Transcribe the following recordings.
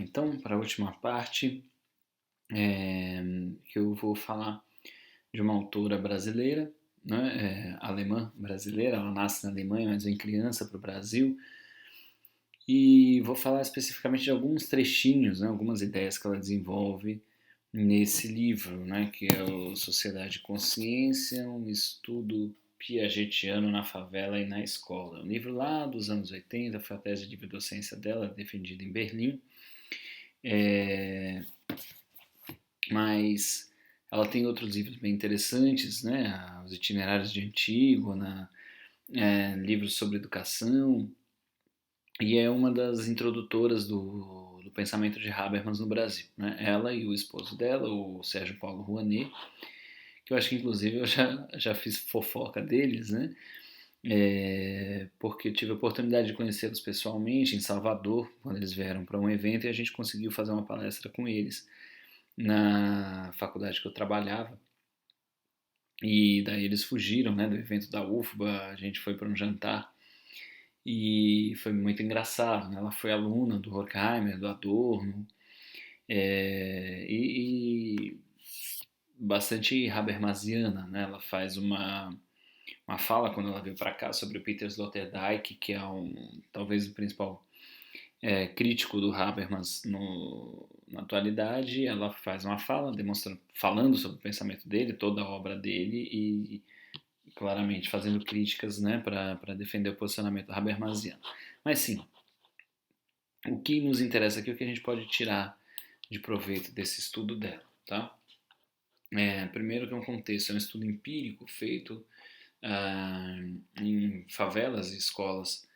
Então, para a última parte, que eu vou falar de uma autora brasileira, né, alemã brasileira, ela nasce na Alemanha, mas vem criança para o Brasil, e vou falar especificamente de alguns trechinhos, né, algumas ideias que ela desenvolve nesse livro, né, que é o Sociedade e Consciência, um estudo piagetiano na favela e na escola. É um livro lá dos anos 80, foi a tese de docência dela, defendida em Berlim. É, mas ela tem outros livros bem interessantes, né? Os Itinerários de Antígona, livros sobre educação, e é uma das introdutoras do pensamento de Habermas no Brasil. Né? Ela e o esposo dela, o Sérgio Paulo Rouanet, que eu acho que inclusive eu já fiz fofoca deles, né? Porque eu tive a oportunidade de conhecê-los pessoalmente em Salvador, quando eles vieram para um evento e a gente conseguiu fazer uma palestra com eles na faculdade que eu trabalhava. E daí eles fugiram, né, do evento da UFBA, a gente foi para um jantar e foi muito engraçado, né? Ela foi aluna do Horkheimer, do Adorno, e bastante Habermasiana, né? Ela faz uma fala quando ela veio para cá sobre o Peter Sloterdijk, que é talvez o principal crítico do Habermas na atualidade. Ela faz uma fala falando sobre o pensamento dele, toda a obra dele e claramente fazendo críticas, né, para defender o posicionamento habermasiano. Mas sim, o que nos interessa aqui é o que a gente pode tirar de proveito desse estudo dela, tá? Primeiro que é um contexto, é um estudo empírico feito em favelas e escolas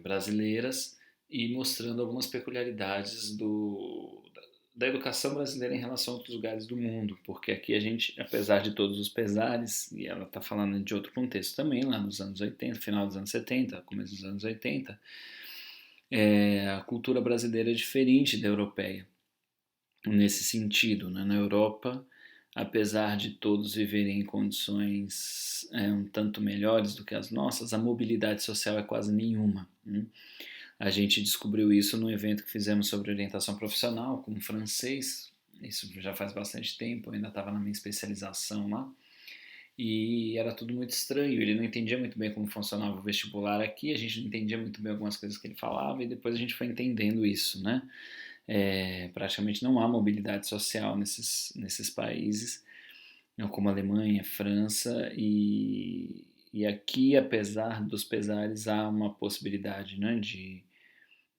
brasileiras e mostrando algumas peculiaridades da educação brasileira em relação a outros lugares do mundo, porque aqui a gente, apesar de todos os pesares, e ela está falando de outro contexto também, lá nos anos 80, final dos anos 70, começo dos anos 80, a cultura brasileira é diferente da europeia, nesse sentido. Né? Na Europa, apesar de todos viverem em condições um tanto melhores do que as nossas, a mobilidade social é quase nenhuma. Né? A gente descobriu isso num evento que fizemos sobre orientação profissional com um francês. Isso já faz bastante tempo, eu ainda estava na minha especialização lá. E era tudo muito estranho, ele não entendia muito bem como funcionava o vestibular aqui, a gente não entendia muito bem algumas coisas que ele falava, e depois a gente foi entendendo isso, né? Praticamente não há mobilidade social nesses países, como Alemanha, França, e aqui, apesar dos pesares, há uma possibilidade, né, de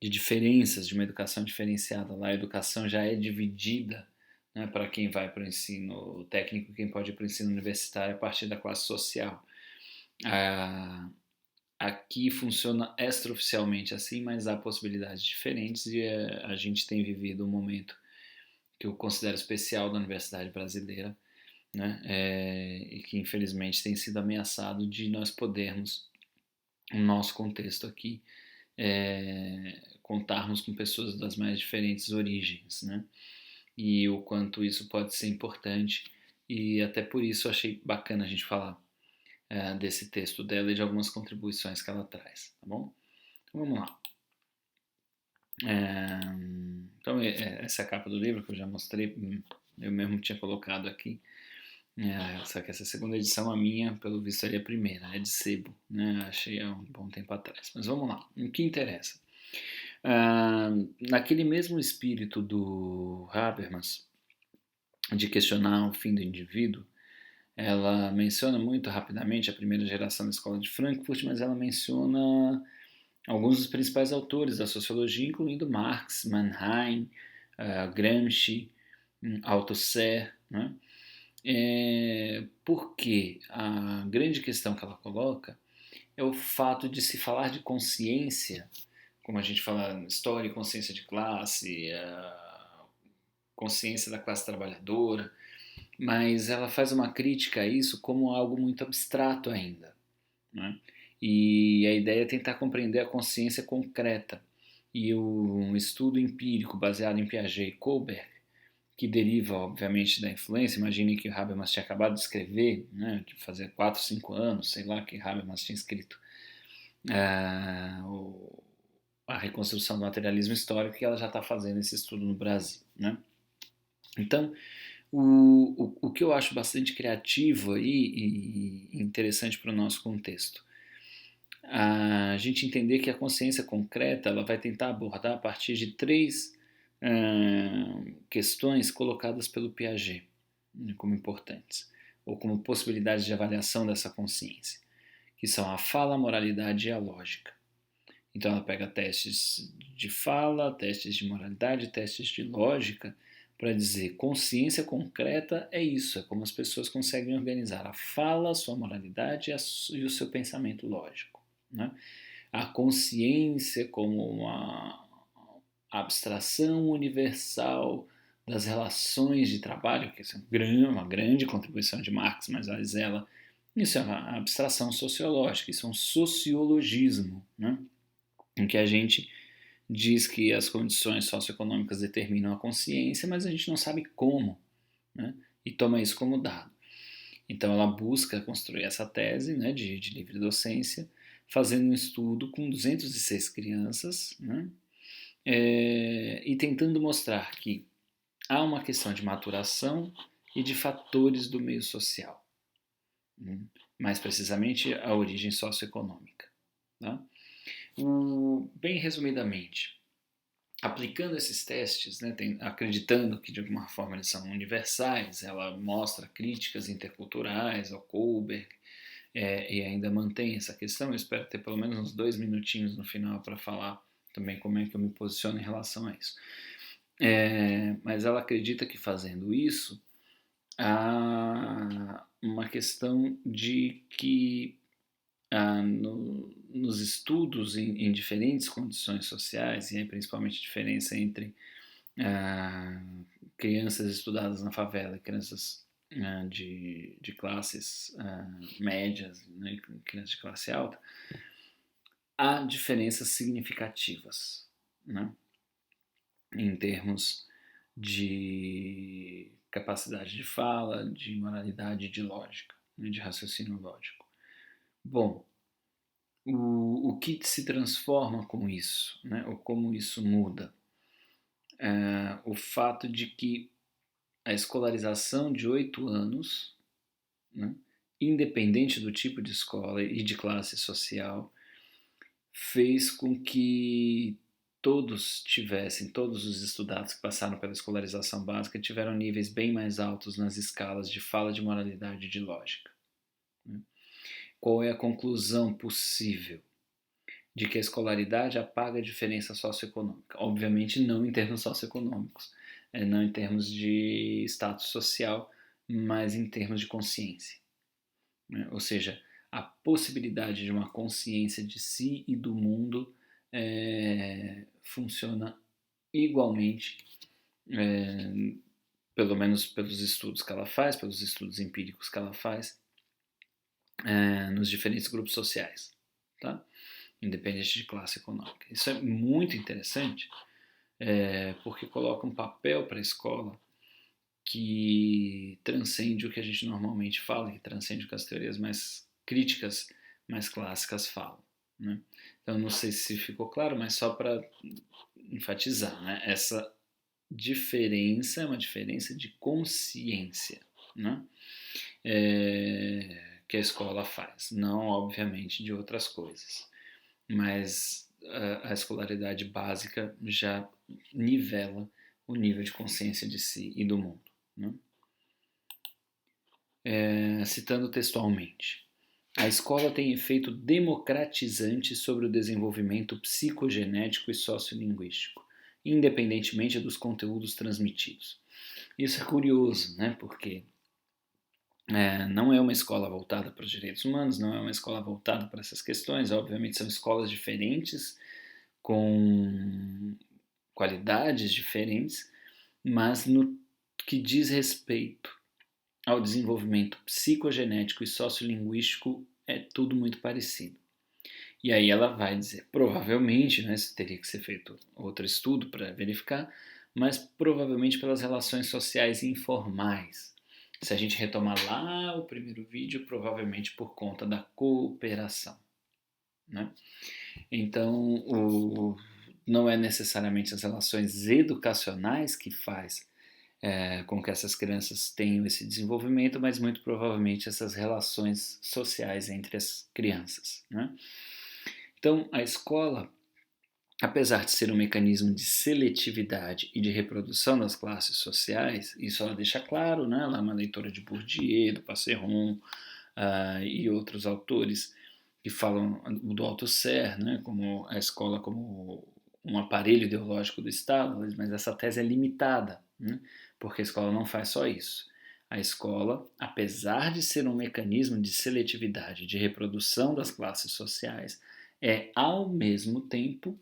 diferenças, de uma educação diferenciada. Lá a educação já é dividida, né, para quem vai para o ensino técnico, quem pode ir para o ensino universitário a partir da classe social. Aqui funciona extraoficialmente assim, mas há possibilidades diferentes e a gente tem vivido um momento que eu considero especial da universidade brasileira, né, e que infelizmente tem sido ameaçado de nós podermos, no nosso contexto aqui, contarmos com pessoas das mais diferentes origens, né? E o quanto isso pode ser importante, e até por isso eu achei bacana a gente falar desse texto dela e de algumas contribuições que ela traz, tá bom? Então vamos lá. Então essa é a capa do livro que eu já mostrei, eu mesmo tinha colocado aqui, só que essa segunda edição, a minha, pelo visto, seria a primeira, é de sebo, né? Achei há um bom tempo atrás. Mas vamos lá, o que interessa? Naquele mesmo espírito do Habermas, de questionar o fim do indivíduo, ela menciona muito rapidamente a primeira geração da escola de Frankfurt, mas ela menciona alguns dos principais autores da sociologia, incluindo Marx, Mannheim, Gramsci, Althusser, né? Porque a grande questão que ela coloca é o fato de se falar de consciência, como a gente fala história e consciência de classe, consciência da classe trabalhadora, mas ela faz uma crítica a isso como algo muito abstrato ainda. Né? E a ideia é tentar compreender a consciência concreta. E um estudo empírico baseado em Piaget e Kohlberg, que deriva, obviamente, da influência. Imaginem que Habermas tinha acabado de escrever, né, de fazer 4, 5 anos, sei lá, que Habermas tinha escrito o a reconstrução do materialismo histórico, que ela já está fazendo esse estudo no Brasil, né? Então, o que eu acho bastante criativo aí e interessante para o nosso contexto, a gente entender que a consciência concreta ela vai tentar abordar a partir de três questões colocadas pelo Piaget, né, como importantes, ou como possibilidades de avaliação dessa consciência, que são a fala, a moralidade e a lógica. Então ela pega testes de fala, testes de moralidade, testes de lógica, para dizer consciência concreta é isso, é como as pessoas conseguem organizar a fala, a sua moralidade e o seu pensamento lógico, né? A consciência como uma abstração universal das relações de trabalho, que é uma grande contribuição de Marx, mas isso é uma abstração sociológica, isso é um sociologismo, né? Em que a gente diz que as condições socioeconômicas determinam a consciência, mas a gente não sabe como, né? E toma isso como dado. Então ela busca construir essa tese, né, de livre docência, fazendo um estudo com 206 crianças, né, e tentando mostrar que há uma questão de maturação e de fatores do meio social, né, mais precisamente a origem socioeconômica. Tá? Bem resumidamente, aplicando esses testes, né, acreditando que de alguma forma eles são universais, ela mostra críticas interculturais ao Kohlberg, e ainda mantém essa questão. Eu espero ter pelo menos uns 2 minutinhos no final para falar também como é que eu me posiciono em relação a isso. Mas ela acredita que fazendo isso há uma questão de que nos estudos em diferentes condições sociais, e aí principalmente a diferença entre crianças estudadas na favela e crianças de classes médias, né, crianças de classe alta, há diferenças significativas, né, em termos de capacidade de fala, de moralidade e de lógica, né, de raciocínio lógico. Bom, o que se transforma com isso, né, ou como isso muda? O fato de que a escolarização de 8 anos, né, independente do tipo de escola e de classe social, fez com que todos os estudados que passaram pela escolarização básica tiveram níveis bem mais altos nas escalas de fala, de moralidade e de lógica. Né? Qual é a conclusão possível? De que a escolaridade apaga a diferença socioeconômica. Obviamente não em termos socioeconômicos, não em termos de status social, mas em termos de consciência. Né? Ou seja, a possibilidade de uma consciência de si e do mundo funciona igualmente, pelo menos pelos estudos que ela faz, pelos estudos empíricos que ela faz, nos diferentes grupos sociais, tá? Independente de classe econômica. Isso é muito interessante, porque coloca um papel para a escola que transcende o que a gente normalmente fala, que transcende o que as teorias mais críticas, mais clássicas falam. Né? Então, não sei se ficou claro, mas só para enfatizar, né? Essa diferença é uma diferença de consciência, né? Que a escola faz, não, obviamente, de outras coisas. Mas a escolaridade básica já nivela o nível de consciência de si e do mundo. Né? Citando textualmente, a escola tem efeito democratizante sobre o desenvolvimento psicogenético e sociolinguístico, independentemente dos conteúdos transmitidos. Isso é curioso, né? Porque não é uma escola voltada para os direitos humanos, não é uma escola voltada para essas questões. Obviamente são escolas diferentes, com qualidades diferentes, mas no que diz respeito ao desenvolvimento psicogenético e sociolinguístico é tudo muito parecido. E aí ela vai dizer, provavelmente, né, isso teria que ser feito outro estudo para verificar, mas provavelmente pelas relações sociais informais. Se a gente retomar lá o primeiro vídeo, provavelmente por conta da cooperação. Né? Então, não é necessariamente as relações educacionais que faz com que essas crianças tenham esse desenvolvimento, mas muito provavelmente essas relações sociais entre as crianças, né? Então, a escola, apesar de ser um mecanismo de seletividade e de reprodução das classes sociais, isso ela deixa claro, né? Ela é uma leitora de Bourdieu, do Passeron e outros autores que falam do Althusser, né? Como a escola como um aparelho ideológico do Estado, mas essa tese é limitada, né? Porque a escola não faz só isso. A escola, apesar de ser um mecanismo de seletividade, de reprodução das classes sociais, é ao mesmo tempo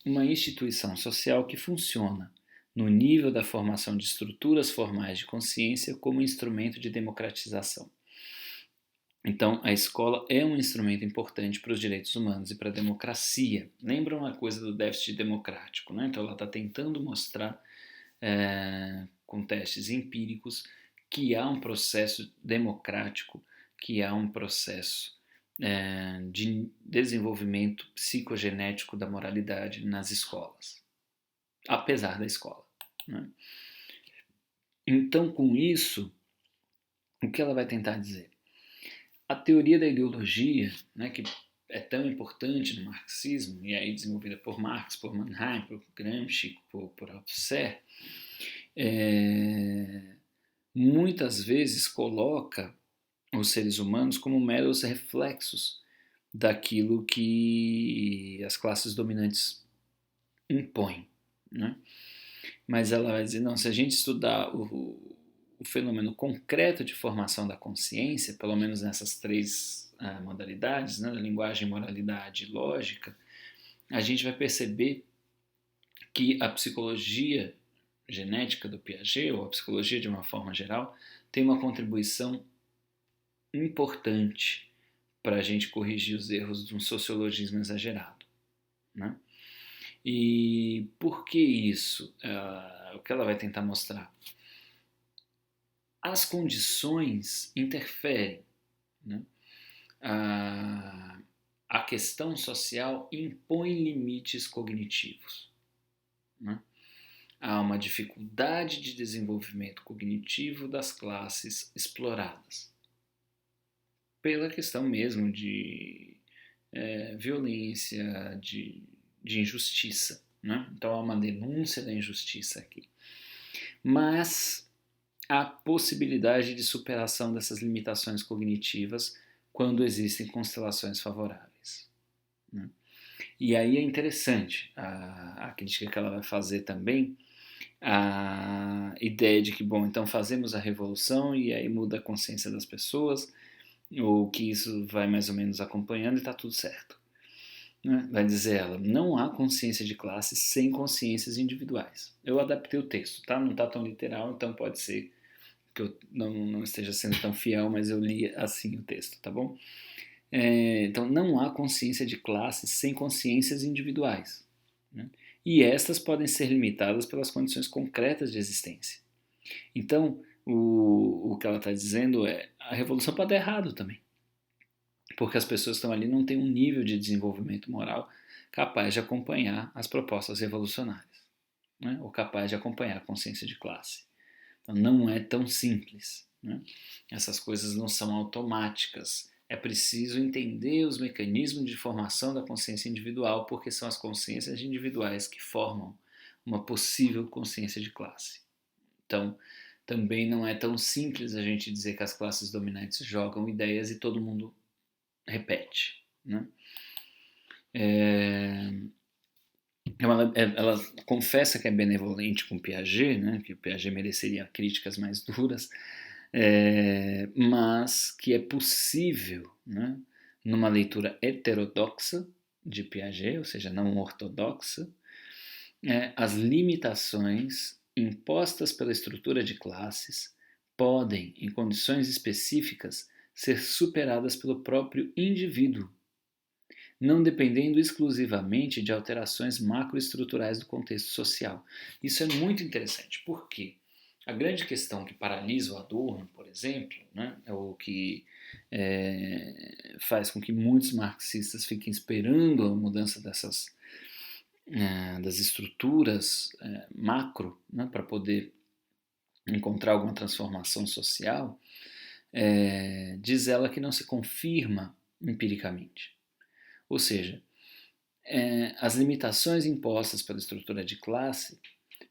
uma instituição social que funciona no nível da formação de estruturas formais de consciência como instrumento de democratização. Então, a escola é um instrumento importante para os direitos humanos e para a democracia. Lembra uma coisa do déficit democrático, né? Então, ela está tentando mostrar, com testes empíricos, que há um processo democrático, que há um processo de desenvolvimento psicogenético da moralidade nas escolas, apesar da escola, né? Então, com isso, o que ela vai tentar dizer? A teoria da ideologia, né, que é tão importante no marxismo, e aí desenvolvida por Marx, por Mannheim, por Gramsci, por Althusser, muitas vezes coloca os seres humanos como meros reflexos daquilo que as classes dominantes impõem, né? Mas ela vai dizer, não, se a gente estudar o fenômeno concreto de formação da consciência, pelo menos nessas três modalidades, né, da linguagem, moralidade e lógica, a gente vai perceber que a psicologia genética do Piaget, ou a psicologia de uma forma geral, tem uma contribuição importante para a gente corrigir os erros de um sociologismo exagerado, né? E por que isso? O que ela vai tentar mostrar? As condições interferem, né? A questão social impõe limites cognitivos, né? Há uma dificuldade de desenvolvimento cognitivo das classes exploradas, pela questão mesmo de violência, de injustiça, né? Então há uma denúncia da injustiça aqui. Mas há possibilidade de superação dessas limitações cognitivas quando existem constelações favoráveis, né? E aí é interessante a crítica que ela vai fazer também, a ideia de que, bom, então fazemos a revolução e aí muda a consciência das pessoas, ou que isso vai mais ou menos acompanhando e está tudo certo, né? Vai dizer ela, não há consciência de classe sem consciências individuais. Eu adaptei o texto, tá? Não está tão literal, então pode ser que eu não esteja sendo tão fiel, mas eu li assim o texto, tá bom? Então, não há consciência de classe sem consciências individuais, né? E estas podem ser limitadas pelas condições concretas de existência. Então, o que ela está dizendo é a revolução pode dar errado também, porque as pessoas que estão ali não têm um nível de desenvolvimento moral capaz de acompanhar as propostas revolucionárias, né? Ou capaz de acompanhar a consciência de classe. Então, não é tão simples, né? Essas coisas não são automáticas. É preciso entender os mecanismos de formação da consciência individual, porque são as consciências individuais que formam uma possível consciência de classe. Então, também não é tão simples a gente dizer que as classes dominantes jogam ideias e todo mundo repete, né? Ela confessa que é benevolente com Piaget, né? Que o Piaget mereceria críticas mais duras, mas que é possível, né, numa leitura heterodoxa de Piaget, ou seja, não ortodoxa, as limitações impostas pela estrutura de classes podem, em condições específicas, ser superadas pelo próprio indivíduo, não dependendo exclusivamente de alterações macroestruturais do contexto social. Isso é muito interessante, porque a grande questão que paralisa o Adorno, por exemplo, né, é o que faz com que muitos marxistas fiquem esperando a mudança das estruturas macro, né, para poder encontrar alguma transformação social, diz ela que não se confirma empiricamente. Ou seja, as limitações impostas pela estrutura de classe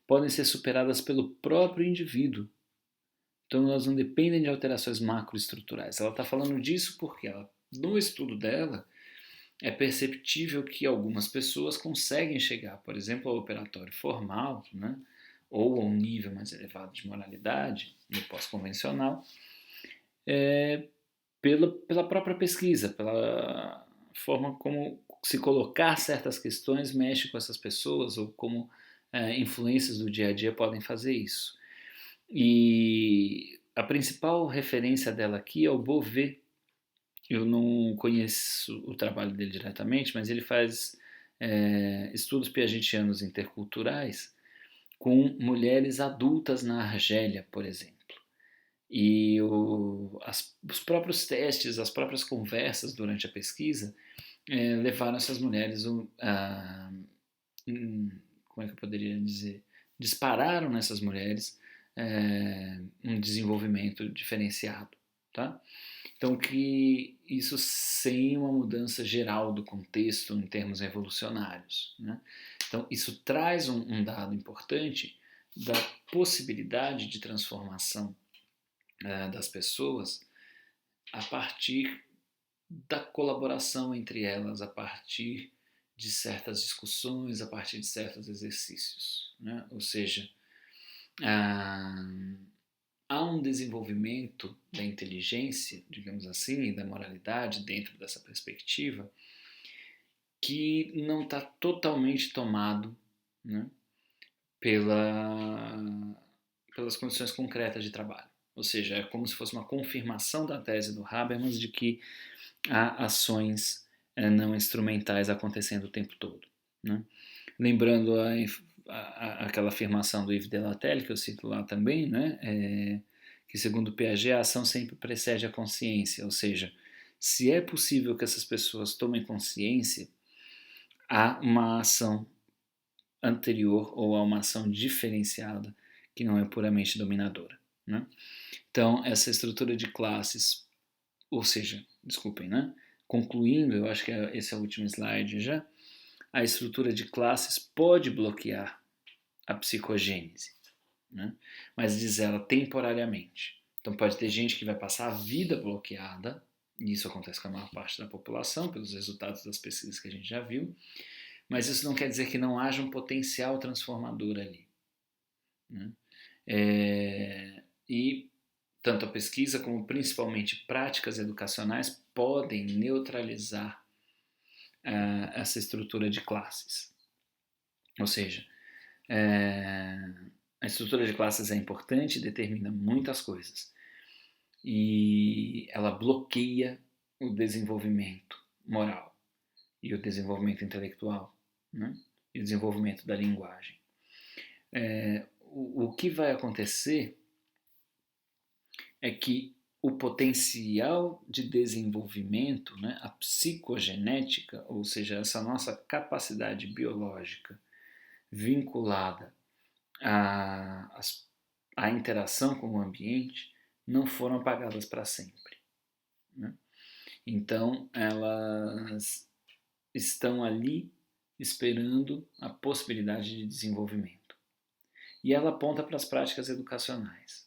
podem ser superadas pelo próprio indivíduo. Então elas não dependem de alterações macroestruturais. Ela está falando disso porque no estudo dela é perceptível que algumas pessoas conseguem chegar, por exemplo, ao operatório formal, né, ou a um nível mais elevado de moralidade, no pós-convencional, pela própria pesquisa, pela forma como se colocar certas questões mexe com essas pessoas, ou como influências do dia a dia podem fazer isso. E a principal referência dela aqui é o Beauvais. Eu não conheço o trabalho dele diretamente, mas ele faz estudos piagetianos interculturais com mulheres adultas na Argélia, por exemplo. E os próprios testes, as próprias conversas durante a pesquisa levaram essas mulheres a, como é que eu poderia dizer, dispararam nessas mulheres um desenvolvimento diferenciado, tá? Então que isso sem uma mudança geral do contexto em termos evolucionários, né? Então isso traz um dado importante da possibilidade de transformação das pessoas a partir da colaboração entre elas, a partir de certas discussões, a partir de certos exercícios, né? Ou seja, há um desenvolvimento da inteligência, digamos assim, e da moralidade dentro dessa perspectiva que não está totalmente tomado, né, pelas condições concretas de trabalho. Ou seja, é como se fosse uma confirmação da tese do Habermas de que há ações não instrumentais acontecendo o tempo todo, né? Lembrando aquela afirmação do Yves Delatelle, que eu cito lá também, né? Que segundo Piaget a ação sempre precede a consciência, ou seja, se é possível que essas pessoas tomem consciência, há uma ação anterior ou há uma ação diferenciada que não é puramente dominadora, né? Então, essa estrutura de classes, ou seja, desculpem, né? Concluindo, eu acho que esse é o último slide já, a estrutura de classes pode bloquear a psicogênese, né? Mas diz ela temporariamente. Então pode ter gente que vai passar a vida bloqueada, e isso acontece com a maior parte da população, pelos resultados das pesquisas que a gente já viu, mas isso não quer dizer que não haja um potencial transformador ali, né? E tanto a pesquisa como principalmente práticas educacionais podem neutralizar essa estrutura de classes. Ou seja, a estrutura de classes é importante, determina muitas coisas. E ela bloqueia o desenvolvimento moral e o desenvolvimento intelectual, né? E o desenvolvimento da linguagem. O que vai acontecer é que o potencial de desenvolvimento, né, a psicogenética, ou seja, essa nossa capacidade biológica vinculada à interação com o ambiente, não foram apagadas para sempre, né? Então, elas estão ali esperando a possibilidade de desenvolvimento. E ela aponta para as práticas educacionais.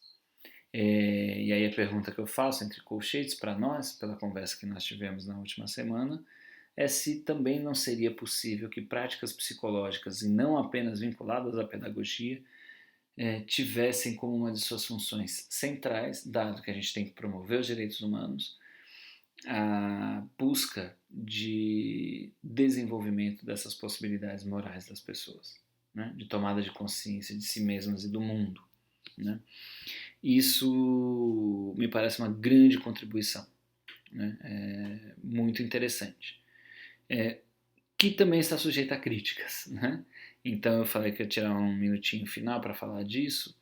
E aí a pergunta que eu faço entre colchetes para nós, pela conversa que nós tivemos na última semana, é se também não seria possível que práticas psicológicas, e não apenas vinculadas à pedagogia, tivessem como uma de suas funções centrais, dado que a gente tem que promover os direitos humanos, a busca de desenvolvimento dessas possibilidades morais das pessoas, né? De tomada de consciência de si mesmas e do mundo, né? Isso me parece uma grande contribuição, né? Muito interessante, que também está sujeita a críticas, né? Então eu falei que eu ia tirar um minutinho final para falar disso,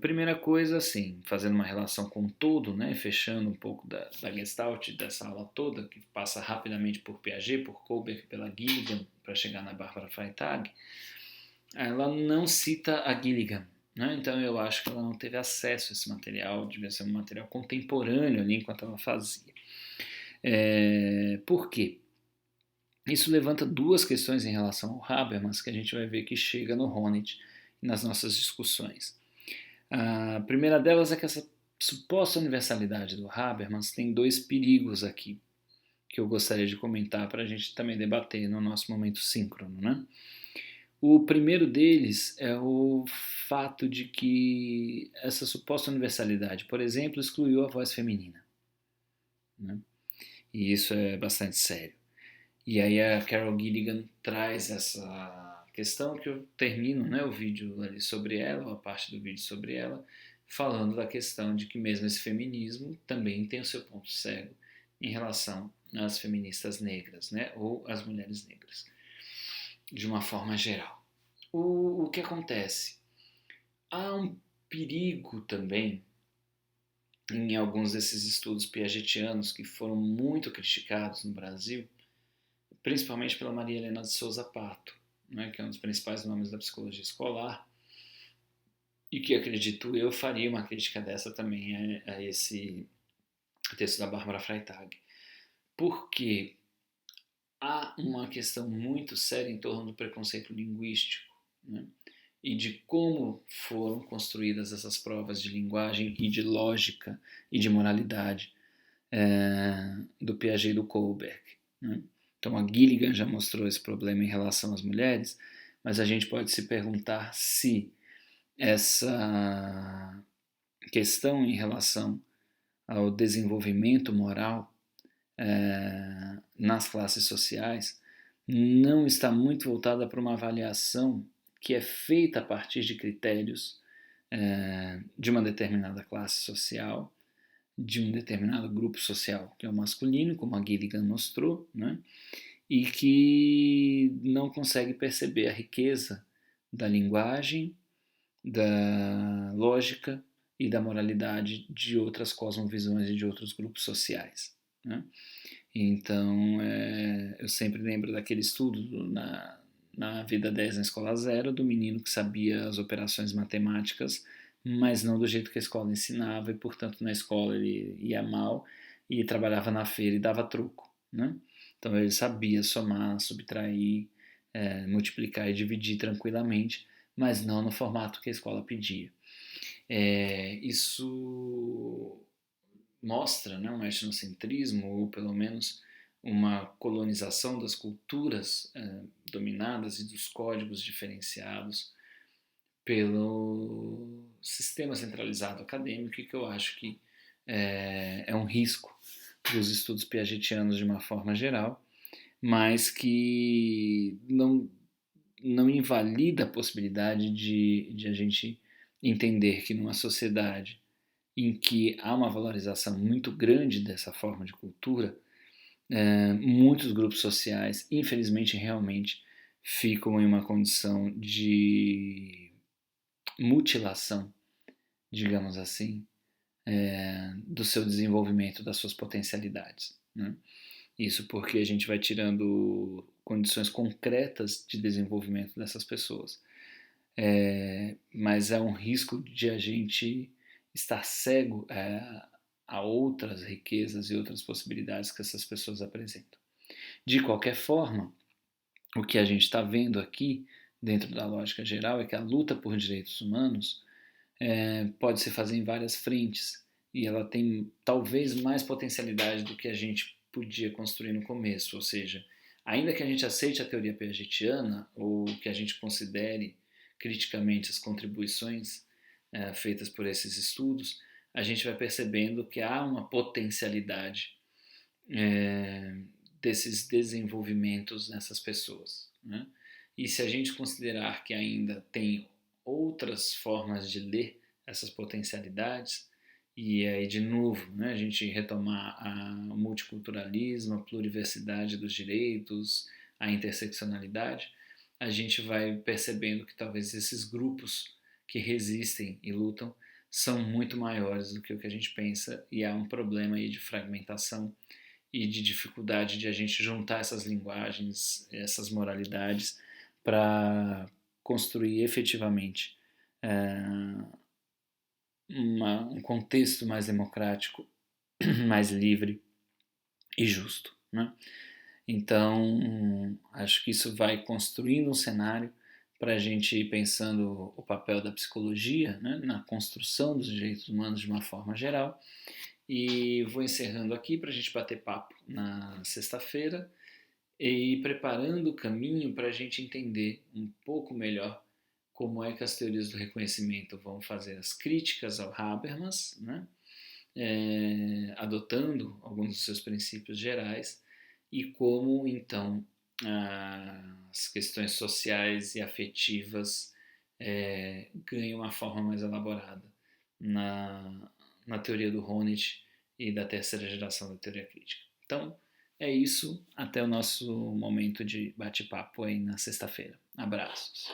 Primeira coisa, assim, fazendo uma relação com o todo, né, fechando um pouco da Gestalt, dessa aula toda, que passa rapidamente por Piaget, por Kohlberg, pela Gilligan, para chegar na Barbara Freitag, ela não cita a Gilligan. Né? Então eu acho que ela não teve acesso a esse material, devia ser um material contemporâneo ali enquanto ela fazia. Por quê? Isso levanta duas questões em relação ao Habermas que a gente vai ver que chega no Honneth nas nossas discussões. A primeira delas é que essa suposta universalidade do Habermas tem dois perigos aqui que eu gostaria de comentar para a gente também debater no nosso momento síncrono. Né? O primeiro deles é o fato de que essa suposta universalidade, por exemplo, excluiu a voz feminina. Né? E isso é bastante sério. E aí a Carol Gilligan traz essa questão que eu termino, né, o vídeo ali sobre ela, a parte do vídeo sobre ela, falando da questão de que mesmo esse feminismo também tem o seu ponto cego em relação às feministas negras, né, ou às mulheres negras, de uma forma geral. O que acontece? Há um perigo também em alguns desses estudos piagetianos que foram muito criticados no Brasil, principalmente pela Maria Helena de Souza Pato, né, que é um dos principais nomes da psicologia escolar, e que acredito eu faria uma crítica dessa também a esse texto da Bárbara Freitag. Porque há uma questão muito séria em torno do preconceito linguístico, né, e de como foram construídas essas provas de linguagem e de lógica e de moralidade do Piaget e do Kohlberg. Né? Então a Gilligan já mostrou esse problema em relação às mulheres, mas a gente pode se perguntar se essa questão em relação ao desenvolvimento moral nas classes sociais não está muito voltada para uma avaliação que é feita a partir de critérios de uma determinada classe social, de um determinado grupo social, que é o masculino, como a Gilligan mostrou, né? E que não consegue perceber a riqueza da linguagem, da lógica e da moralidade de outras cosmovisões e de outros grupos sociais. Né? Então, eu sempre lembro daquele estudo na Vida 10 na Escola Zero, do menino que sabia as operações matemáticas, mas não do jeito que a escola ensinava, e portanto na escola ele ia mal e trabalhava na feira e dava truco. Né? Então ele sabia somar, subtrair, multiplicar e dividir tranquilamente, mas não no formato que a escola pedia. Isso mostra, né, um etnocentrismo, ou pelo menos uma colonização das culturas dominadas e dos códigos diferenciados pelo sistema centralizado acadêmico, que eu acho que é um risco dos estudos piagetianos de uma forma geral, mas que não invalida a possibilidade de a gente entender que numa sociedade em que há uma valorização muito grande dessa forma de cultura, muitos grupos sociais, infelizmente, realmente ficam em uma condição de mutilação, digamos assim, do seu desenvolvimento, das suas potencialidades. Né? Isso porque a gente vai tirando condições concretas de desenvolvimento dessas pessoas. Mas é um risco de a gente estar cego a outras riquezas e outras possibilidades que essas pessoas apresentam. De qualquer forma, o que a gente está vendo aqui, dentro da lógica geral, é que a luta por direitos humanos pode se fazer em várias frentes, e ela tem talvez mais potencialidade do que a gente podia construir no começo, ou seja, ainda que a gente aceite a teoria piagetiana, ou que a gente considere criticamente as contribuições feitas por esses estudos, a gente vai percebendo que há uma potencialidade desses desenvolvimentos nessas pessoas. Né? E se a gente considerar que ainda tem outras formas de ler essas potencialidades, e aí de novo, né, a gente retomar o multiculturalismo, a pluriversidade dos direitos, a interseccionalidade, a gente vai percebendo que talvez esses grupos que resistem e lutam são muito maiores do que o que a gente pensa, e há um problema aí de fragmentação e de dificuldade de a gente juntar essas linguagens, essas moralidades, para construir efetivamente um contexto mais democrático, mais livre e justo, né? Então, acho que isso vai construindo um cenário para a gente ir pensando o papel da psicologia, né, na construção dos direitos humanos de uma forma geral. E vou encerrando aqui para a gente bater papo na sexta-feira e ir preparando o caminho para a gente entender um pouco melhor como é que as teorias do reconhecimento vão fazer as críticas ao Habermas, né, adotando alguns dos seus princípios gerais, e como então as questões sociais e afetivas ganham uma forma mais elaborada na teoria do Honneth e da terceira geração da teoria crítica. Então, é isso. Até o nosso momento de bate-papo aí na sexta-feira. Abraços.